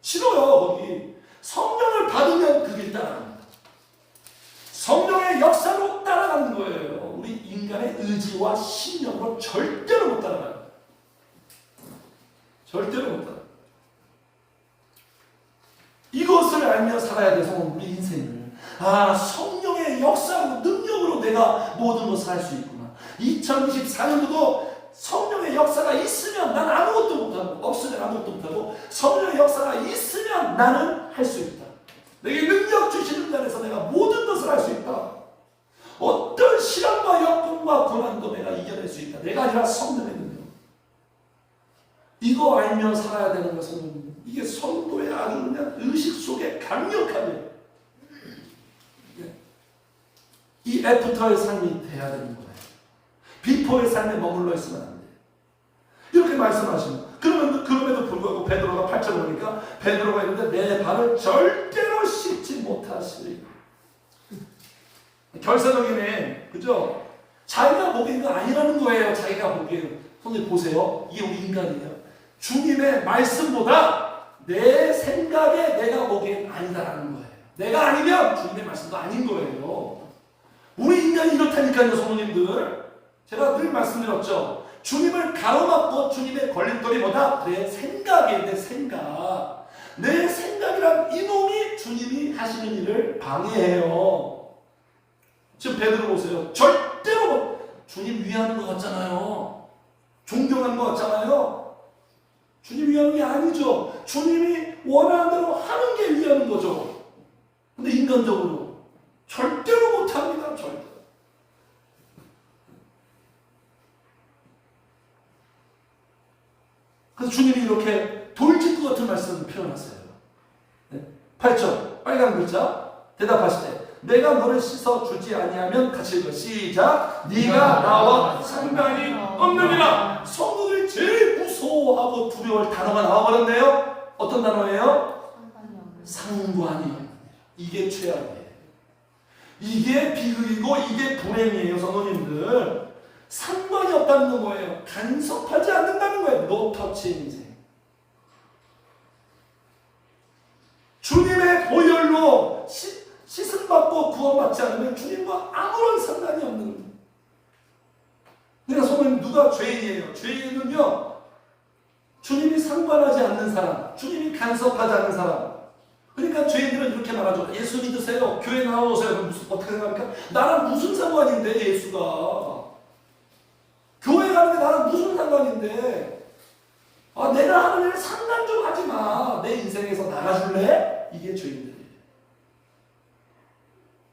싫어요. 거기 성령을 받으면 그 길 따라갑니다. 성령의 역사로 따라가는 거예요. 우리 인간의 의지와 신념으로 절대로 못 따라가요. 절대로 못 따라가요. 이것을 알며 살아야 돼서 우리 인생을, 성령의 역사로, 능력으로 내가 모든 것을 할 수 있구나. 2024년도도 성령의 역사가 있으면 난 아무것도 못하고, 없으면 아무것도 못하고, 성령의 역사가 있으면 나는 할 수 있다. 내게 능력 주시는 자에서 내가 모든 것을 할 수 있다. 어떤 시련과 역경과 고난도 내가 이겨낼 수 있다. 내가 아니라 성령의 능력. 이거 알며 살아야 되는 것은 이게 성도의 아주 그냥 의식 속에 강력하게 이 애프터의 삶이 돼야 되는 거예요. 비포의 삶에 머물러 있으면 안 돼요. 이렇게 말씀하시면, 그럼에도 불구하고 베드로가 8절 보니까 베드로가 있는데 내 발을 절대로 씻지 못하시리. 결사적이네. 그죠? 자기가 보기엔 거 아니라는 거예요. 자기가 보기엔. 선생님 보세요. 이게 우리 인간이에요. 주님의 말씀보다 내 생각에 내가 보기엔 아니다라는 거예요. 내가 아니면 주님의 말씀도 아닌 거예요. 우리 인간이 이렇다니까요, 성도님들. 제가 늘 말씀드렸죠. 주님을 가로막고 주님의 걸림돌이보다 내 생각에 내 생각. 내 생각이란 이놈이 주님이 하시는 일을 방해해요. 지금 베드로 보세요. 절대로 주님 위하는 것 같잖아요. 존경하는 것 같잖아요. 주님 위하는 게 아니죠. 주님이 원하는 대로 하는 게 위하는 거죠. 근데 인간적으로 절대로 못합니다. 절대. 그래서 주님이 이렇게 돌직구 같은 말씀을 표현하세요. 네? 8절 빨간 글자 대답하실 때 내가 너를 씻어 주지 아니하면 같이 읽어. 시작. 네가 나와 상관이 없느니라. 성도들이 제일 무서워하고 두려워할 단어가 나와버렸네요. 어떤 단어예요? 상관이 없느니라. 이게 최악이에요. 이게 비극이고 이게 불행이에요. 성도님들. 상관이 없다는 건 뭐예요? 간섭하지 않는다는 거예요. No touch 인생. 주님의 보혈로 씻음받고 구원받지 않으면 주님과 아무런 상관이 없는 거예요. 그러니까 성도님 누가 죄인이에요? 죄인은요. 주님이 상관하지 않는 사람, 주님이 간섭하지 않는 사람. 그러니까 죄인들은 이렇게 말하죠. 예수 믿으세요. 교회 나오세요. 그럼 어떻게 생각합니까? 나랑 무슨 상관인데 예수가. 교회 가는 게 나랑 무슨 상관인데. 아, 내가 하는 일 상관 좀 하지 마. 내 인생에서 나가줄래? 이게 죄인들이에요.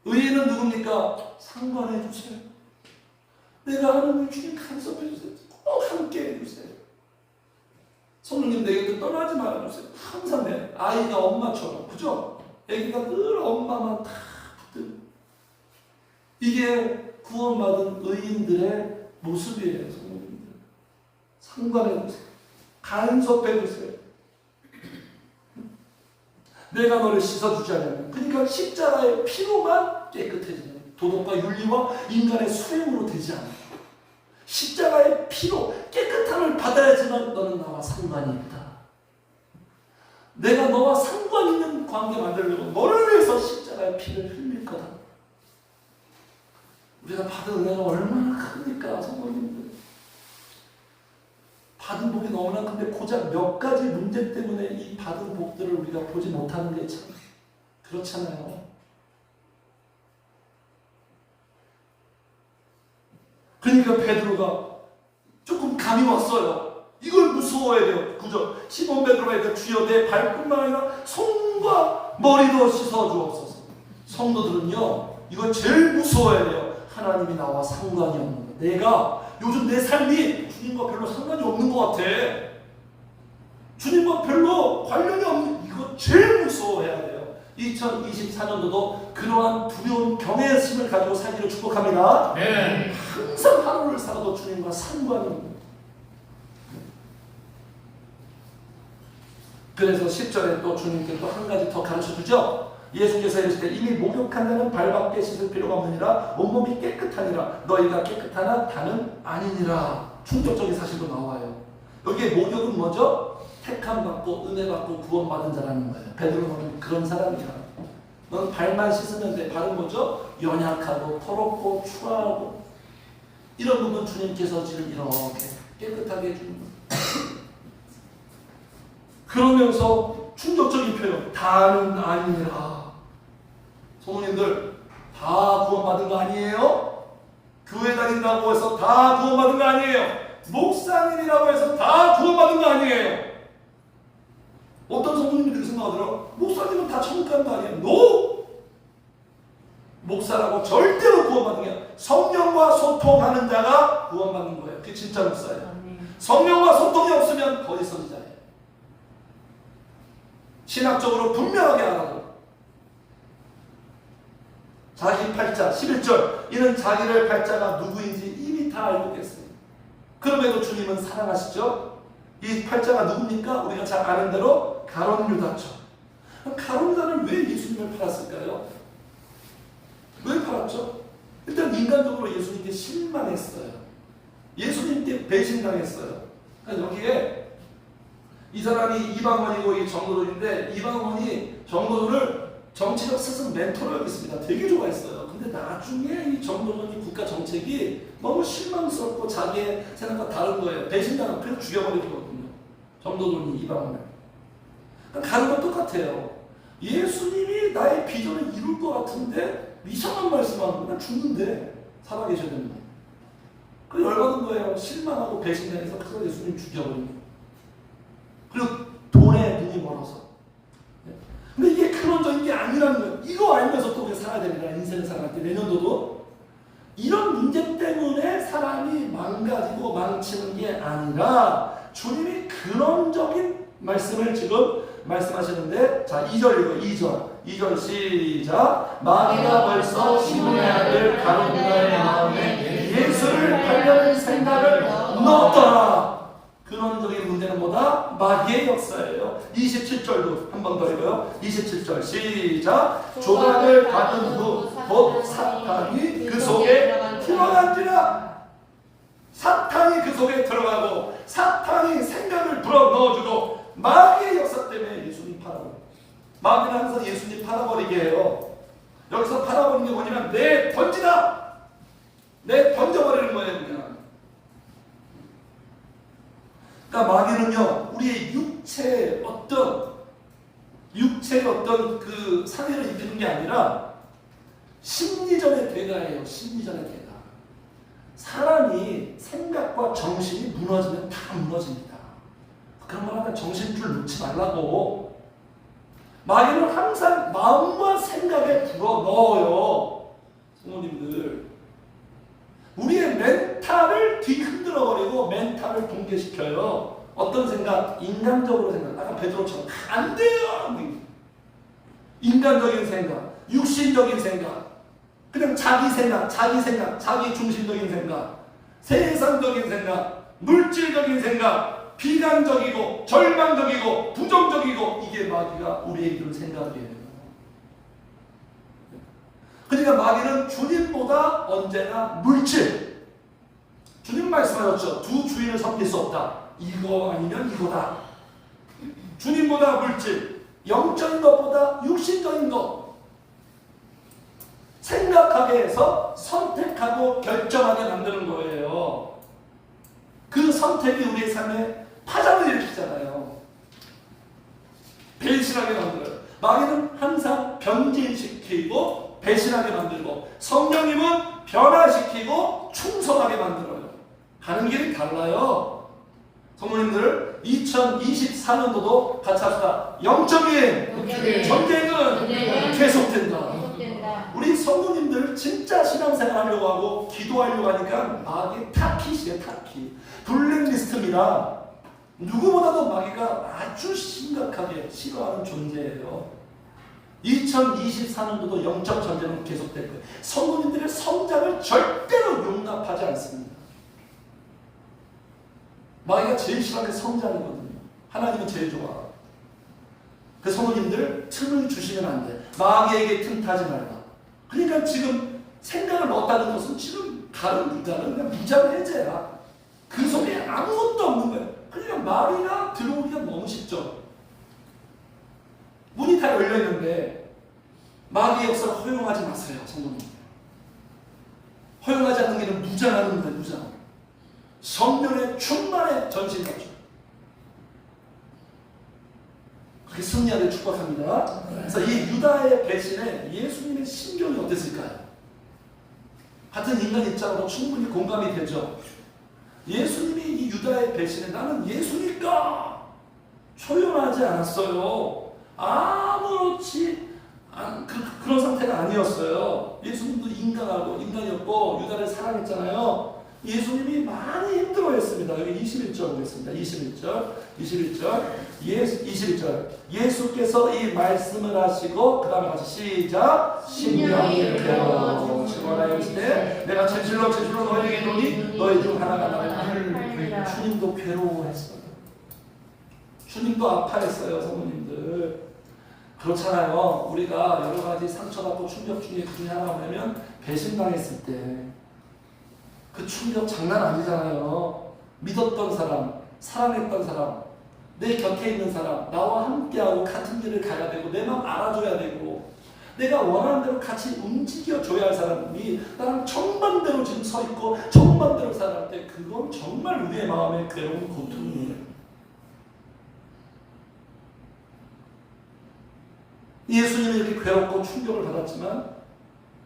의인은 누굽니까? 상관해 주세요. 내가 하는 일 주님 간섭해 주세요. 꼭 함께 해주세요. 성령님 내 곁을 떠나지 말아주세요. 항상 내 아이가 엄마처럼. 그죠? 애기가 늘 엄마만 다 붙들고. 이게 구원받은 의인들의 모습이에요. 성령님들. 상관해 주세요. 간섭해 주세요. 내가 너를 씻어주지 않으면. 그러니까 십자가의 피로만 깨끗해지는 도덕과 윤리와 인간의 수행으로 되지 않아요. 십자가의 피로 깨끗함을 받아야지만 너는 나와 상관이 있다. 내가 너와 상관 있는 관계 만들려고 너를 위해서 십자가의 피를 흘릴 거다. 우리가 받은 은혜가 얼마나 큽니까, 성도님들. 받은 복이 너무나 큰데 고작 몇 가지 문제 때문에 이 받은 복들을 우리가 보지 못하는 게 참 그렇잖아요. 그러니까 베드로가 조금 감이 왔어요. 이걸 무서워해야 돼요. 그죠? 시몬 베드로가 이제 주여 내 발뿐만 아니라 손과 머리도 씻어주옵소서. 성도들은요, 이걸 제일 무서워해야 돼요. 하나님이 나와 상관이 없는 거. 내가 요즘 내 삶이 주님과 별로 상관이 없는 것 같아. 주님과 별로 관련이 없는, 이거 제일 무서워해야 돼요. 2024년도도 그러한 두려운 경외심을 가지고 살기를 축복합니다. 네. 항상 하루를 살아도 주님과 상관이 없는. 그래서 10절에 또 주님께 또 한 가지 더 가르쳐 주죠. 예수께서 이르시되 이미 목욕한 자는 발밖에 씻을 필요가 없느니라 온몸이 깨끗하니라 너희가 깨끗하나 다는 아니니라. 충격적인 사실도 나와요. 여기에 목욕은 뭐죠? 택함 받고 은혜 받고 구원받은 자라는 거예요. 베드로는 그런 사람이야. 넌 발만 씻으면 돼. 발은 뭐죠? 연약하고 더럽고 추하고 이런 부분 주님께서 지금 이렇게 깨끗하게 해주는 거예요. 그러면서 충격적인 표현 다는 아니니라. 성도님들 다 구원받은 거 아니에요? 교회 다닌다고 해서 다 구원받은 거 아니에요? 목사님이라고 해서 다 구원받은 거 아니에요? 어떤 성도님들이 생각하더라고요. 목사님은 다 천국 가는 거 아니에요? 노! 목사라고 절대로 구원받는 게 아니라 성령과 소통하는 자가 구원받는 거예요. 그게 진짜 목사예요. 성령과 소통이 없으면 거짓 선지자예요. 신학적으로 분명하게 알아도 자기 팔자 11절 이는 자기를 팔자가 누구인지 이미 다 알고 계습니다. 그럼에도 주님은 사랑하시죠. 이 팔자가 누굽니까? 우리가 잘 아는 대로 가룟 유다죠. 가룟 유다는 왜 예수님을 팔았을까요? 왜 팔았죠? 일단 인간적으로 예수님께 실망했어요. 예수님께 배신당했어요. 그러니까 여기에 이 사람이 이방원이고 이 정도들인데 이방원이 정도들을 정치적 스승 멘토로 여겼습니다. 되게 좋아했어요. 근데 나중에 이 정도전이 국가 정책이 너무 실망스럽고 자기의 생각과 다른 거예요. 배신당하고 그래서 죽여버리거든요. 정도전이 이방원을. 그러니까 가는 건 똑같아요. 예수님이 나의 비전을 이룰 것 같은데 이상한 말씀하는 거야. 죽는데 살아계셔야 됩니다. 그래서 열받은 거예요. 실망하고 배신당해서 그래서 예수님 죽여버린 거예요. 그리고 돈에 눈이 멀어서. 근데 이게 근원적인 게 아니라는 거예요. 이거 알면서 또 우리가 살아야 됩니다. 인생을 살아갈 때 내년도도. 이런 문제 때문에 사람이 망가지고 망치는 게 아니라 주님이 근원적인 말씀을 지금 말씀하시는데, 자 2절 이거 2절 시작. 마귀가 벌써 시몬의 아들 가룟 유다의 마음에 예수를 팔려는 생각을 넣었더라. 근원적인 문제는 뭐다? 마귀의 역사예요. 27절도 한 번 더 읽어요. 27절 시작. 조각을 받은 후 곧 사탄이 그 속에 들어간지라. 사탄이 그 속에 들어가고 사탄이 생각을 불어 넣어주고 마귀의 역사 때문에 예수님 팔아버려요. 마귀는 항상 예수님 팔아버리게 해요. 여기서 팔아버리는 게 뭐냐면 내 던지다. 내 던져버리는 거예요. 그냥. 그러니까 마귀는요, 우리의 육체의 어떤 그 상해를 입히는 게 아니라 심리전의 대가예요. 심리전의 대가. 사람이 생각과 정신이 무너지면 다 무너집니다. 그런 말 하면 정신줄 놓지 말라고. 마귀는 항상 마음과 생각에 불어 넣어요. 성모님들. 우리의 멘탈을 뒤흔들어버리고 멘탈을 붕괴시켜요. 어떤 생각? 인간적으로 생각. 아까 베드로처럼 안 돼요. 인간적인 생각, 육신적인 생각, 그냥 자기 생각, 자기 중심적인 생각, 세상적인 생각, 물질적인 생각, 비관적이고 절망적이고 부정적이고 이게 마귀가 우리에게 주는 생각이에요. 그러니까 마귀는 주님보다 언제나 물질. 주님 말씀하셨죠. 두 주인을 섬길 수 없다. 이거 아니면 이거다. 주님보다 물질, 영적인 것보다 육신적인 것. 생각하게 해서 선택하고 결정하게 만드는 거예요. 그 선택이 우리의 삶에 파장을 일으키잖아요. 배신하게 만들어요. 마귀는 항상 변질시키고 배신하게 만들고, 성령님은 변화시키고 충성하게 만들어요. 가는 길이 달라요. 성모님들 2024년도도 같이 합시다. 영적인 전쟁은 계속된다. 우리 성도님들 진짜 신앙생활 하려고 하고 기도하려고 하니까 마귀 타깃이에요. 타깃. 블랙리스트입니다. 누구보다도 마귀가 아주 심각하게 싫어하는 존재예요. 2024년도도 영적 전쟁은 계속될 거예요. 성도님들의 성장을 절대로 용납하지 않습니다. 마귀가 제일 싫어하는 게 성장이거든요. 하나님은 제일 좋아. 그 성도님들 틈을 주시면 안 돼. 마귀에게 틈타지 말라. 그러니까 지금 생각을 넣었다는 것은 지금 다른 유다는 그냥 무장해제야. 그 속에 아무것도 없는 거예요. 그러니까 마귀가 들어오기가 너무 쉽죠. 문이 다 열려있는데 마귀의 역사를 허용하지 마세요. 성도님. 허용하지 않는 길은 무장하는 거예요. 무장. 성령의 충만의 전신갑주. 그렇게 승리하길 축복합니다. 그래서 이 유다의 배신에 예수님의 심경이 어땠을까요? 같은 인간 입장으로 충분히 공감이 되죠. 예수님이 이 유다의 배신에 나는 예수니까 초연하지 않았어요. 아무렇지 그런 상태가 아니었어요. 예수님도 인간이었고 유다를 사랑했잖아요. 예수님이 많이 힘들어했습니다. 여기 21절 보겠습니다. 21절. 예수께서 이 말씀을 하시고 그 다음에 같이 시작. 심령이 괴로워 증언하여 이르시되 내가 진실로 너희에게 이르노니 너희 중 하나가 나를 팔리라. 주님도 괴로워했어요. 주님도 아파했어요. 성도님들. 그렇잖아요. 우리가 여러 가지 상처받고 충격 중에 그 중에 하나 뭐냐면 배신당했을 때 그 충격 장난 아니잖아요. 믿었던 사람, 사랑했던 사람, 내 곁에 있는 사람, 나와 함께하고 같은 길을 가야 되고 내 마음 알아줘야 되고 내가 원하는 대로 같이 움직여줘야 할 사람이 나랑 정반대로 지금 서 있고 정반대로 살아갈 때 그건 정말 우리의 마음에 괴로운 고통이에요. 예수님이 이렇게 괴롭고 충격을 받았지만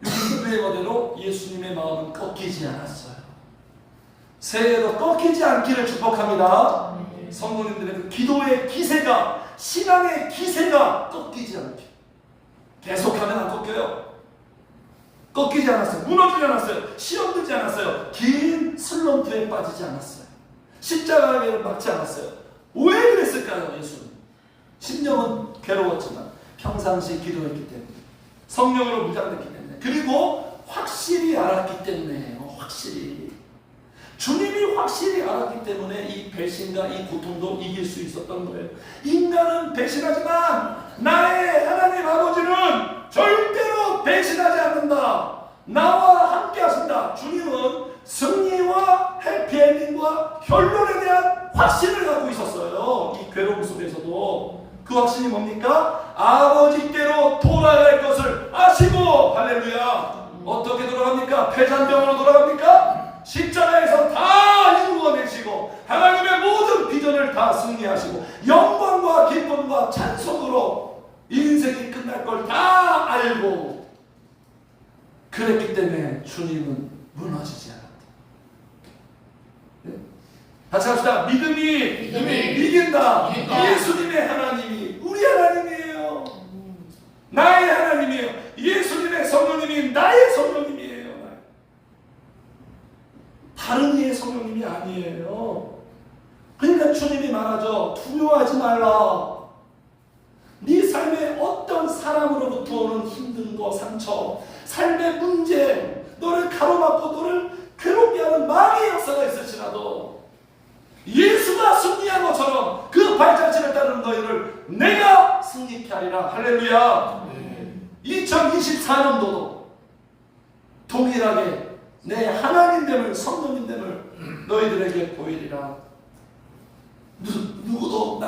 유대의 거대로 예수님의 마음은 꺾이지 않았어요. 새해에도 꺾이지 않기를 축복합니다. 성도님들의 그 기도의 기세가, 신앙의 기세가 꺾이지 않게 계속하면 안 꺾여요. 꺾이지 않았어요. 무너지지 않았어요. 시험 들지 않았어요. 긴 슬럼프에 빠지지 않았어요. 십자가를 막지 않았어요. 왜 그랬을까요? 예수는 심령은 괴로웠지만 평상시 기도했기 때문에, 성령으로 무장됐기 때문에, 그리고 확실히 알았기 때문에요. 확실히 주님이 확실히 알았기 때문에 이 배신과 이 고통도 이길 수 있었던 거예요. 인간은 배신하지만 나의 하나님 아버지는 절대로 배신하지 않는다. 나와 함께 하신다. 주님은 승리와 해피엔딩과 결론에 대한 확신을 갖고 있었어요. 이 괴로움 속에서도. 그 확신이 뭡니까? 아버지께로 돌아갈 것을 아시고, 할렐루야. 어떻게 돌아갑니까? 폐잔병으로 돌아갑니까? 십자가에서 다 이루어내시고 하나님의 모든 비전을 다 승리하시고 영광과 기쁨과 찬송으로 인생이 끝날 걸 다 알고 그랬기 때문에 주님은 무너지지 않았다. 네? 같이 합시다. 믿음이 이긴다. 예수님의 하나님이 우리 하나님이에요. 나의 하나님이에요. 예수님의 성령님이 나의 성령님이에요. 다른 이의 성령님이 아니에요. 그러니까 주님이 말하죠. 두려워하지 말라. 네 삶에 어떤 사람으로부터 오는 힘든 거, 상처, 삶의 문제, 너를 가로막고 너를 괴롭게 하는 마귀의 역사가 있을지라도 예수가 승리한 것처럼 그 발자취를 따르는 너희를 내가 승리케 하리라. 할렐루야. 2024년도도 동일하게 내 하나님됨을, 성령님됨을 너희들에게 보이리라. 누구도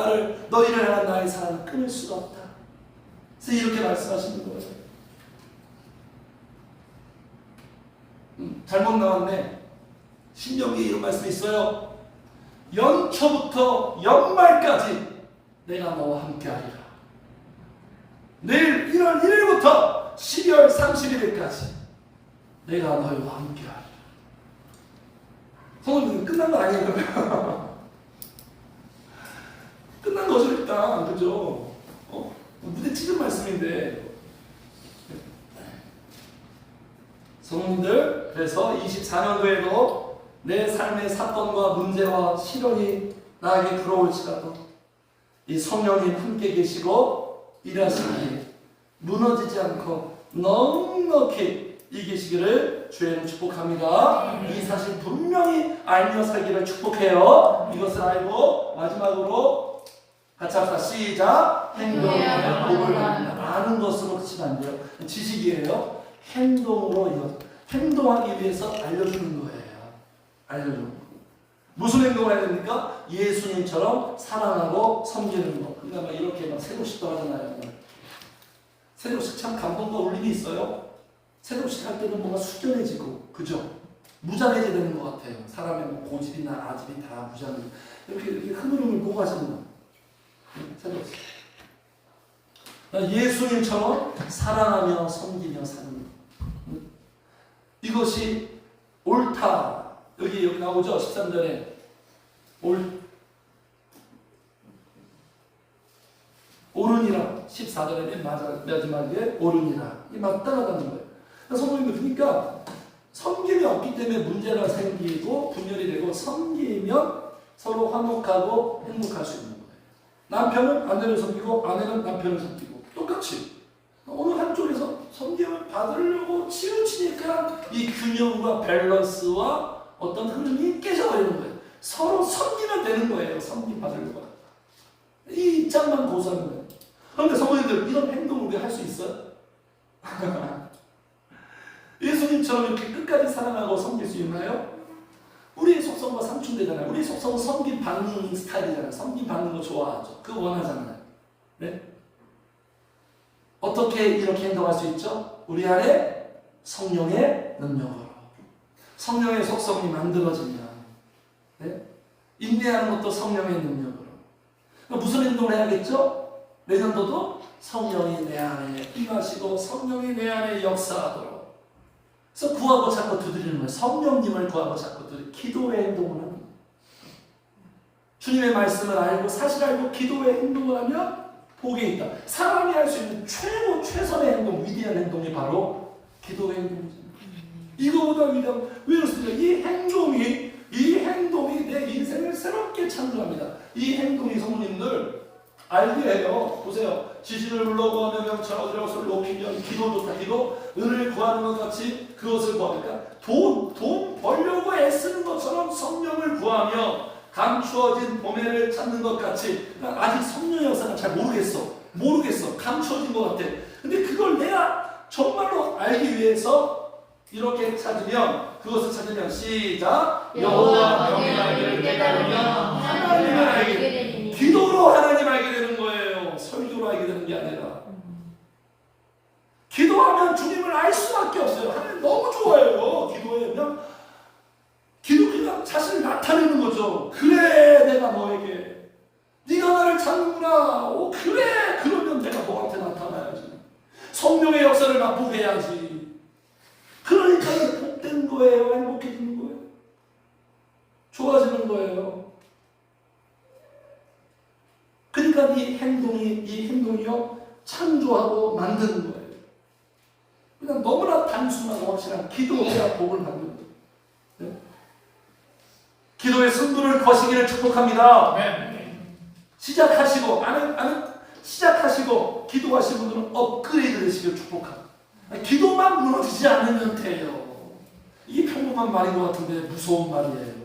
너희를 향한 나의 사랑을 끊을 수가 없다. 그래서 이렇게 말씀하시는 거예요. 잘못 나왔네. 신명기에 이런 말씀이 있어요. 연초부터 연말까지 내가 너와 함께하리라. 내일 1월 1일부터 12월 31일까지 내가 너희와 함께하리라. 성도님 끝난 거 아니에요? 끝난 거죠 일단. 그죠? 무대 찢은 말씀인데 성도님들, 그래서 24년도에도 내 삶의 사건과 문제와 시련이 나에게 들어올지라도 이 성령님 함께 계시고 일하시기에 무너지지 않고 넉넉히 이기시기를 주의 축복합니다. 이 사실 분명히 알며 살기를 축복해요. 이것을 알고 마지막으로 같이 합시다. 시작. 행동에 복을 받는다. 아는 것으로 그치면 안 돼요. 지식이에요. 행동으로 행동하기 위해서 알려주는 거예요. 알려주는 거. 무슨 행동을 해야 됩니까? 예수님처럼 사랑하고 섬기는 거. 그러니까 막 이렇게 막 새도식도 하잖아요. 새도식 참 감동과 울림이 있어요. 새도식 할 때는 뭔가 숙연해지고, 그죠? 무장해져야 되는 것 같아요. 사람의 뭐 고집이나 아집이 다 무장해. 이렇게 흐름을 보고 하시는 거예요. 새도식. 예수님처럼 사랑하며 섬기며 사는 것. 이것이 옳다. 여기 나오죠? 13절에 옳으니라. 14절에 맨 마지막에 옳으니라. 이 맞따라가는 거예요. 성도님들, 그러니까 섬김이 없기 때문에 문제가 생기고 분열이 되고, 섬기면 서로 화목하고 행복할 수 있는 거예요. 남편은 아내를 섬기고 아내는 남편을 섬기고 똑같이 어느 한쪽에서 섬김을 받으려고 치우치니까 이 균형과 밸런스와 어떤 흐름이 깨져버리는 거예요. 서로 섬기면 되는 거예요. 섬김 받으려고. 이 입장만 고수하는 거예요. 그런데 성도님들 이런 행동을 우리가 할 수 있어요? 예수님처럼 이렇게 끝까지 사랑하고 섬길 수 있나요? 우리의 속성과 상충되잖아요. 우리의 속성은 섬김 받는 스타일이잖아요. 섬김 받는 거 좋아하죠. 그거 원하잖아요. 네? 어떻게 이렇게 행동할 수 있죠? 우리 안에 성령의 능력으로. 성령의 속성이 만들어지면, 네? 인내하는 것도 성령의 능력으로. 그럼 무슨 행동을 해야겠죠? 내년도도 성령이 내 안에 임하시고 성령이 내 안에 역사하도록. 그래서 구하고 자꾸 두드리는 거예요. 성령님을 구하고 자꾸 두드리는 기도의 행동을 합니다. 주님의 말씀을 알고 사실 알고 기도의 행동을 하면 복이 있다. 사람이 할 수 있는 최선의 행동, 위대한 행동이 바로 기도의 행동이죠. 이거보다 위대한, 왜 그렇습니까? 이 행동이 내 인생을 새롭게 창조합니다. 이 행동이 성도님들 알게 해요. 보세요. 지진을 불러구하며 명철 것을 높이면 기도 좋다. 기도 은을 구하는 것 같이 그것을 구하니까 돈 벌려고 애쓰는 것처럼 성령을 구하며 감추어진 보배를 찾는 것 같이. 그러니까 아직 성령의 역사는 잘 모르겠어. 감추어진 것 같아. 근데 그걸 내가 정말로 알기 위해서 이렇게 찾으면, 그것을 찾으면 시작. 여호와 명예하기를 깨달으며 하나님을 알게 되니. 기도로 하나님 알게 되는 거예요. 설교로 알게 되는 게 아니라. 기도하면 주님을 알 수밖에 없어요. 하나님 너무 좋아해요. 기도에 그냥 자신을 나타내는 거죠. 그래, 내가 너에게. 네가 나를 찾는구나. 오, 그래. 그러면 내가 너한테 나타나야지. 성령의 역사를 맛보게 해야지. 그러니까 복된 거예요. 행복해지는 거예요. 좋아지는 거예요. 그러니까 이 행동이요, 창조하고 만드는 거예요. 그냥 너무나 단순하고 확실한 기도해야 복을 받는 거예요. 네? 기도의 승부를 거시기를 축복합니다. 네. 시작하시고 기도하신 분들은 업그레이드 되시길 축복합니다. 기도만 무너지지 않으면 돼요. 이게 평범한 말인 것 같은데 무서운 말이에요.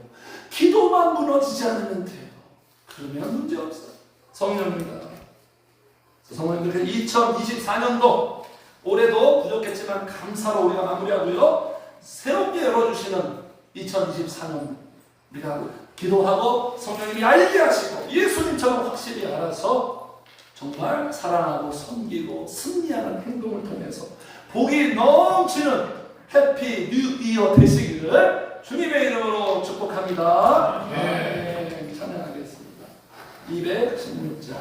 기도만 무너지지 않으면 돼요. 그러면 문제 없어요. 성령입니다. 성령님들 2024년도 올해도 부족했지만 감사로 우리가 마무리하고요. 새롭게 열어주시는 2024년 우리가 기도하고 성령님이 알게 하시고 예수님처럼 확실히 알아서 정말 사랑하고 섬기고 승리하는 행동을 통해서 복이 넘치는 해피 뉴 이어 되시기를 주님의 이름으로 축복합니다. 네, 찬양하겠습니다. 216장